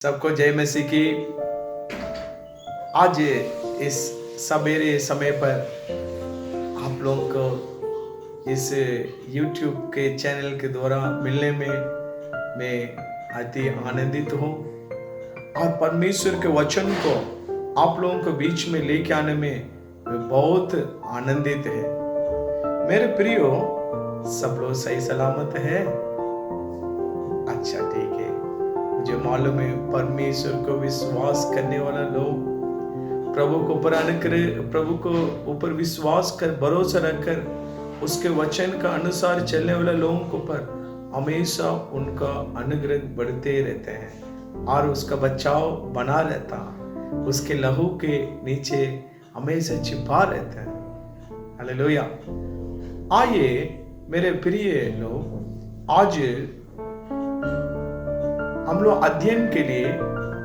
सबको जय मसीह की। आज इस सवेरे समय पर आप लोगों को इस YouTube के चैनल के द्वारा मिलने में मैं अति आनंदित हूँ और परमेश्वर के वचन को आप लोगों के बीच में लेके आने में मैं बहुत आनंदित है। मेरे प्रियो, सब लोग सही सलामत है? अच्छा, ठीक है। मुझे मालूम है परमेश्वर को विश्वास करने वाला लोग प्रभु को ऊपर विश्वास कर भरोसा रखकर उसके वचन का अनुसार चलने वाले लोगों के ऊपर हमेशा उनका अनुग्रह बढ़ते रहते हैं और उसका बचाव बना रहता, उसके लहू के नीचे हमेशा छिपा रहता है। हालेलुया। आइए मेरे प्रिय लोग, आज हम लोग अध्ययन के लिए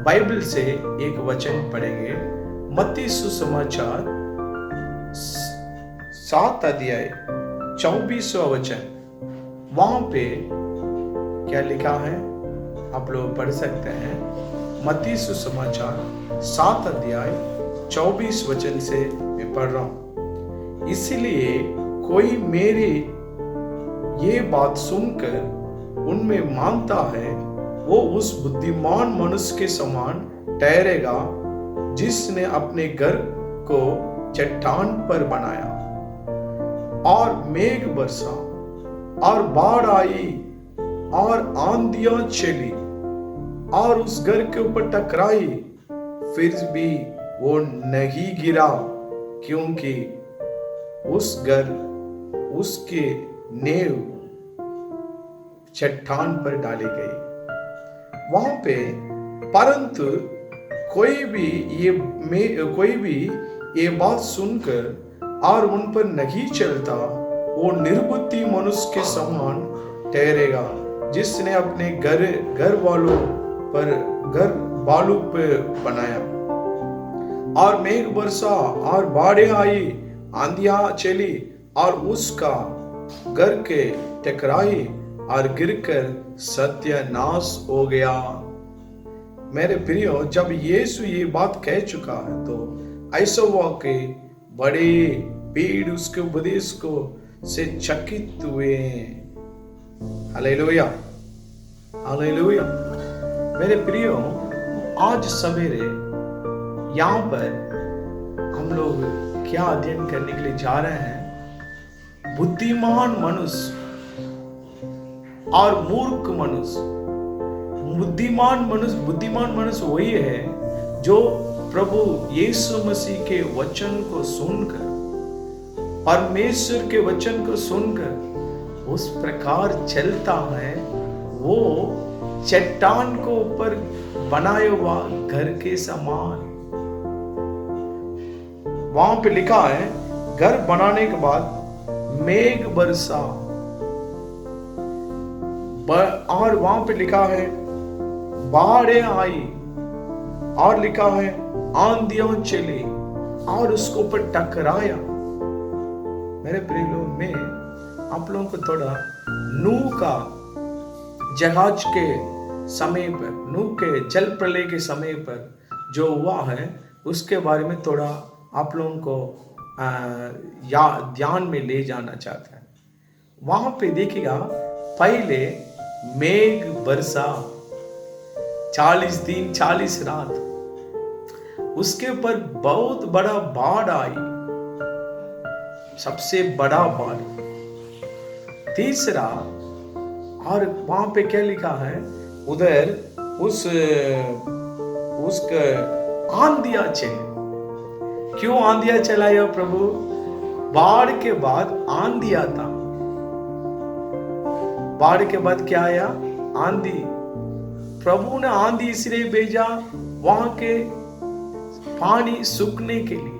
बाइबल से एक वचन पढ़ेंगे। मत्ती सुसमाचार 7 अध्याय 24वां वचन। वहां पे क्या लिखा है आप लोग पढ़ सकते हैं। मत्ती सुसमाचार 7 अध्याय 24 वचन से मैं पढ़ रहा हूं। इसलिए कोई मेरी ये बात सुनकर उनमें मानता है, वो उस बुद्धिमान मनुष्य के समान ठहरेगा जिसने अपने घर को चट्टान पर बनाया और मेघ बरसा और बाढ़ आई और आंधियां चली और उस घर के ऊपर टकराई, फिर भी वो नहीं गिरा क्योंकि उस घर उसके नींव चट्टान पर डाली गई। वहां पे परंतु कोई भी ये बात सुनकर और उन पर नहीं चलता, वो निर्बुद्धि मनुष्य के समान ठहरेगा जिसने अपने घर बालू पे बनाया और मेघ बरसा और बाढ़ें आई, आंधियां चली और उसका घर के टकराई और गिरकर सत्यानाश हो गया। मेरे प्रियो, जब यीशु ये बात कह चुका है तो ऐसा हुआ कि बड़े भीड़ उसके उपदेश को से चकित हुए। Hallelujah, hallelujah. मेरे प्रियो, आज सवेरे यहाँ पर हम लोग क्या अध्ययन करने के लिए जा रहे हैं? बुद्धिमान मनुष्य और मूर्ख मनुष्य। बुद्धिमान मनुष्य वही है जो प्रभु यीशु मसीह के वचन को सुनकर, परमेश्वर के वचन को सुनकर उस प्रकार चलता है। वो चट्टान को ऊपर बनाया हुआ घर के समान। वहां पे लिखा है, घर बनाने के बाद मेघ बरसा और वहां पे लिखा है बाढ़ें आई और लिखा है आंधियां चली और उसको ऊपर टकराया। मेरे प्रिय लोग, मैं आप लोगों को थोड़ा नूह का जहाज के समय पर, नूह के जल प्रलय के समय पर जो हुआ है उसके बारे में थोड़ा आप लोगों को ध्यान में ले जाना चाहता है। वहां पे देखिएगा, पहले मेघ बरसा 40 दिन 40 रात, उसके ऊपर बहुत बड़ा बाढ़ आई, सबसे बड़ा बाढ़। तीसरा, और वहां पे क्या लिखा है उधर उसका आंधियां चली। क्यों आंधियां चलाया प्रभु? बाढ़ के बाद आंधियां था। बाढ़ के बाद क्या आया? आंधी। प्रभु ने आंधी इसलिए भेजा वहां के पानी सूखने के लिए।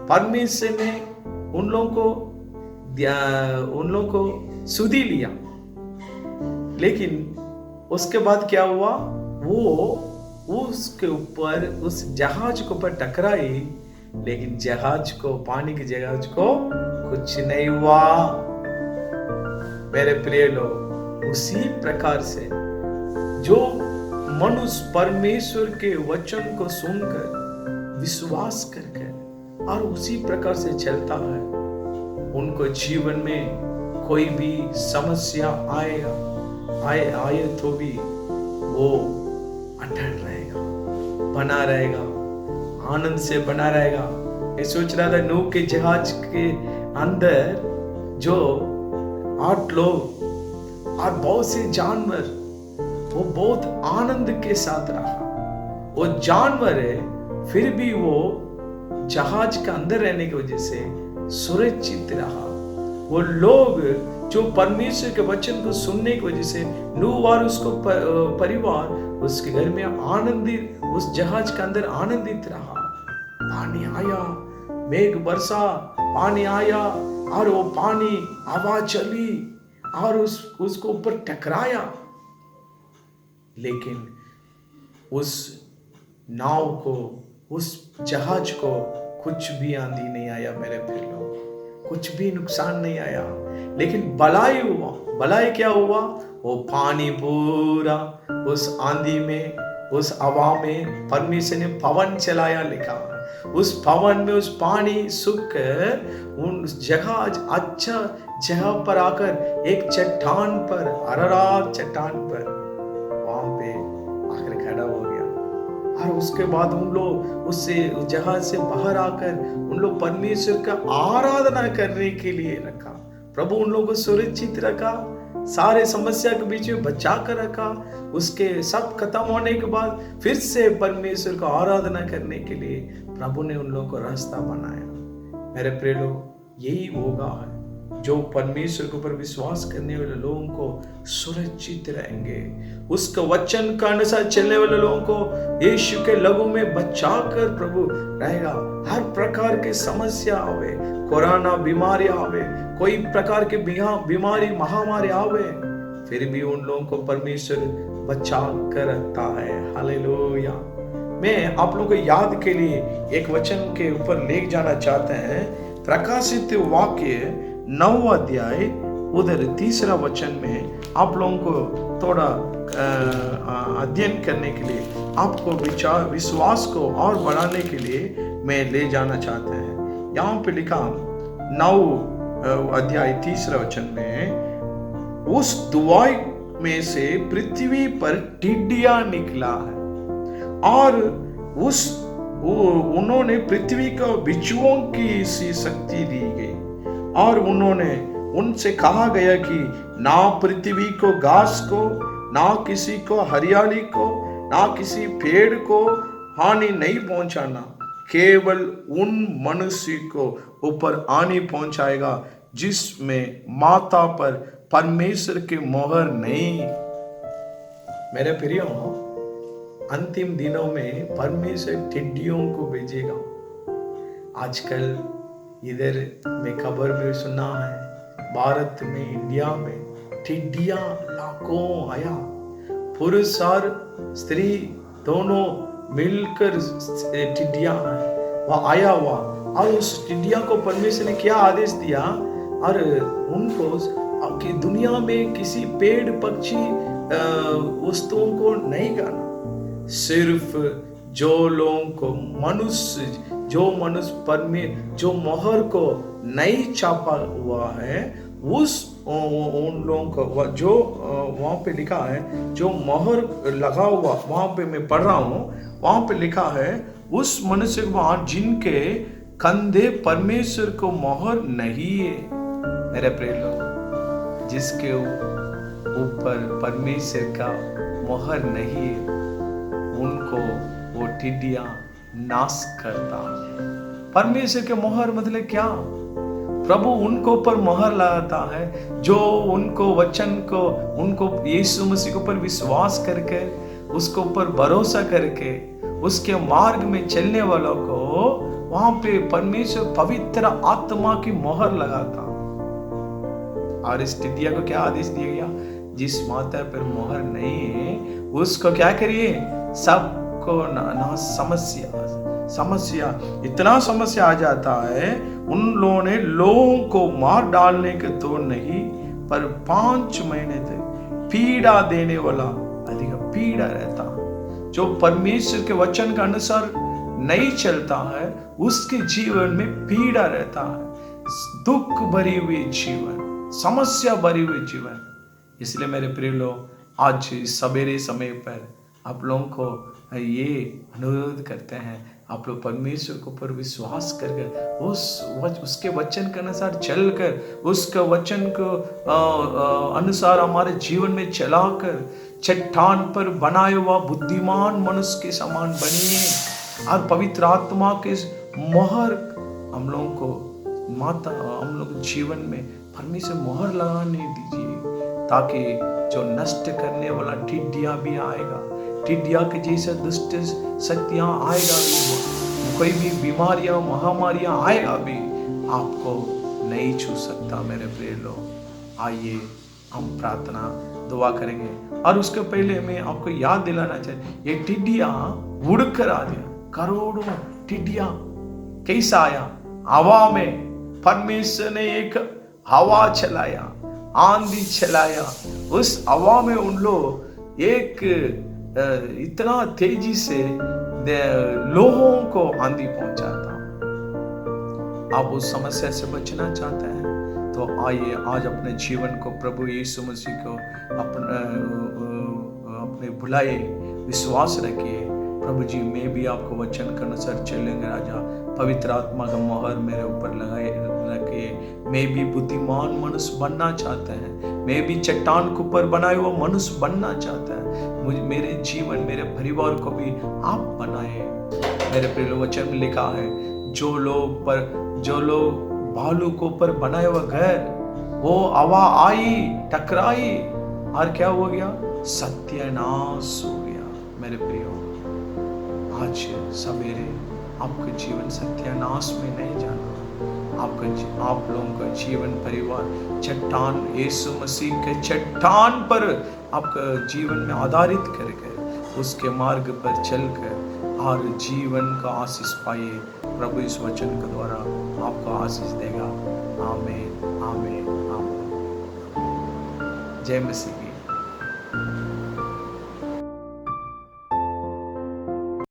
परमेश्वर ने उन लोगों को सुधी लिया, लेकिन उसके बाद क्या हुआ? वो उसके ऊपर, उस जहाज के ऊपर टकराई, लेकिन पानी के जहाज को कुछ नहीं हुआ। मेरे प्रिय लोग, उसी प्रकार से जो मनुष्य परमेश्वर के वचन को सुनकर विश्वास करके और उसी प्रकार से चलता है, उनको जीवन में कोई भी समस्या आए तो भी वो अटल रहेगा, बना रहेगा, आनंद से बना रहेगा। मैं सोच रहा था नूह के जहाज के अंदर जो 8 लोग और बहुत से जानवर, वो बहुत आनंद के साथ रहा। वो जानवर है, फिर भी वो जहाज के अंदर रहने की वजह से सुरक्षित रहा। वो लोग जो परमेश्वर के वचन को सुनने की वजह से नूह और उसको परिवार उसके घर में आनंदित, उस जहाज के अंदर आनंदित रहा। पानी आया, मेघ बरसा, पानी आया और वो पानी हवा चली और उसको ऊपर टकराया, लेकिन उस नाव को, उस जहाज को कुछ भी आंधी नहीं आया मेरे भाइयों, कुछ भी नुकसान नहीं आया। लेकिन भलाई हुआ। भलाई क्या हुआ? वो पानी पूरा उस आंधी में, उस हवा में परमेश्वर ने पवन चलाया, लिखा उस पवन में उस पानी सूख कर उन जहाज अच्छा जगह पर आकर एक चट्टान पर, अरारात चट्टान पर वहां पे आकर खड़ा हो गया। और उसके बाद उन लोग उससे जहाज से बाहर आकर उन लोग परमेश्वर का आराधना करने के लिए रखा। प्रभु उन लोगों को सुरक्षित रखा, सारे समस्या के बीच में बचा कर रखा। उसके सब खत्म होने के बाद फिर से परमेश्वर को आराधना करने के लिए प्रभु ने उन लोगों को रास्ता बनाया। मेरे प्रिय लोग, यही होगा है जो परमेश्वर के ऊपर विश्वास करने वाले लोगों को सुरक्षित रहेंगे। उसके वचन का अनुसार चलने वाले लोगों को यीशु के लहू में बचाकर प्रभु रहेगा। हर प्रकार के समस्या आवे, कोरोना बीमारी आवे, कोई प्रकार के बीमारी महामारी आवे, फिर भी उन लोगों को परमेश्वर बचा कर रखता है। हालेलुया। मैं आप लोगों को याद के लिए एक वचन के ऊपर ले जाना चाहते हैं। प्रकाशित वाक्य 9 अध्याय उधर 3 वचन में आप लोगों को थोड़ा अध्ययन करने के लिए, आपको विश्वास को और बढ़ाने के लिए मैं ले जाना चाहते हैं। यहाँ पे लिखा 9 अध्याय 3 वचन में, उस दुआई में से पृथ्वी पर टिड्डियां निकला है और उन्होंने पृथ्वी को बिच्छुओं की सी शक्ति दी गई और उनसे कहा गया कि ना पृथ्वी को घास को, ना किसी को हरियाली को, ना किसी पेड़ को हानि नहीं पहुंचाना, केवल उन मनुष्य को ऊपर हानि पहुंचाएगा जिसमें माता पर परमेश्वर की मोहर नहीं। मेरे प्रियो, अंतिम दिनों में परमेश्वर टिड्डियों को भेजेगा। आजकल इधर में खबर में सुना है, भारत में, इंडिया में टिड्डियां लाखों आया, पुरुष और स्त्री दोनों मिलकर टिड्डियां वह आया हुआ। और उस टिड्डिया को परमेश्वर ने क्या आदेश दिया, और उनको कि दुनिया में किसी पेड़ पक्षी वस्तुओं को नहीं खाना, सिर्फ जो लोगों को जो मनुष्य जो मोहर को नहीं छापा हुआ है, उन लोगों को जो वहां पे लिखा है, जो मोहर लगा हुआ, वहां पे मैं पढ़ रहा हूं, वहां पे लिखा है उस मनुष्य को जिनके कंधे परमेश्वर को मोहर नहीं है। मेरे प्रिय लोग, जिसके ऊपर परमेश्वर का मोहर नहीं है, उनको वो टिड्डियां नाश करता है। परमेश्वर के मोहर मतलब क्या? प्रभु उनको ऊपर मोहर लगाता है जो उनको वचन को, उनको यीशु मसीह के ऊपर विश्वास करके, उसके ऊपर भरोसा करके, उसके मार्ग में चलने वालों को वहां पे परमेश्वर पवित्र आत्मा की मोहर लगाता। और इस टिड्डिया को क्या आदेश दिया गया? जिस माता पर मोहर नहीं है उसको क्या करिए? सबको ना समस्या इतना समस्या आ जाता है, उन लोगों ने लोगों को मार डालने के तो नहीं, पर 5 महीने तक पीड़ा देने वाला अधिक पीड़ा रहता। जो परमेश्वर के वचन के अनुसार नहीं चलता है, उसके जीवन में पीड़ा रहता है, दुख भरी हुई जीवन, समस्या भरी हुई जीवन। इसलिए मेरे प्रिय लोग, आज सवेरे समय पर आप लोगों को ये अनुरोध करते हैं, आप लोग परमेश्वर के ऊपर विश्वास करके उसके वचन के अनुसार चलकर, उसके वचन को अनुसार हमारे जीवन में चलाकर चट्टान पर बनाए हुआ बुद्धिमान मनुष्य के समान बनिए और पवित्र आत्मा के मोहर हम लोगों को हम लोग जीवन में परमेश्वर मोहर लगाने दीजिए, ताकि जो नष्ट करने वाला टिड्डिया भी आएगा, टिड्डिया के जैसे दुष्ट शक्तियां आएगा भी, कोई भी बीमारियां महामारियां आएगा भी, आपको नहीं छू सकता। मेरे प्रिय लोग, आइए हम प्रार्थना दुआ करेंगे। और उसके पहले मैं आपको याद दिलाना चाहिए, ये टिड्डिया उड़कर आ गया, करोड़ों टिड्डिया कैसा आया? हवा में परमेश्वर ने एक हवा चलाया, आंधी चलाया, उस हवा में उन लोग एक इतना तेजी से लोगों को आंधी पहुंचाता। आप उस समस्या से बचना चाहते हैं तो आइए आज अपने जीवन को प्रभु यीशु मसीह को अपने बुलाए, विश्वास रखिए, प्रभु जी मैं भी आपको वचन के अनुसार चलेंगे राजा, पवित्र आत्मा का मोहर मेरे ऊपर लगाए रखिए। मैं भी बुद्धिमान मनुष्य बनना चाहता है, मैं भी चट्टान के ऊपर बनाए हुआ मनुष्य बनना चाहता है। मुझे मेरे जीवन, मेरे परिवार को भी आप बनाए। मेरे प्रिय वचन में लिखा है, जो लोग भालू को ऊपर बनाए हुआ घर, वो हवा आई, टकराई और क्या हो गया? सत्यानाश हो गया। मेरे प्रियो, आज सवेरे आपका जीवन सत्यानाश में नहीं जाना, आप लोगों का जीवन परिवार चट्टान, यीशु मसीह के चट्टान पर आपका जीवन में आधारित करके उसके मार्ग पर चलकर और जीवन का आशीष पाइए। प्रभु इस वचन के द्वारा आपको आशीष देगा। आमीन, आमीन, आमीन। जय मसीह।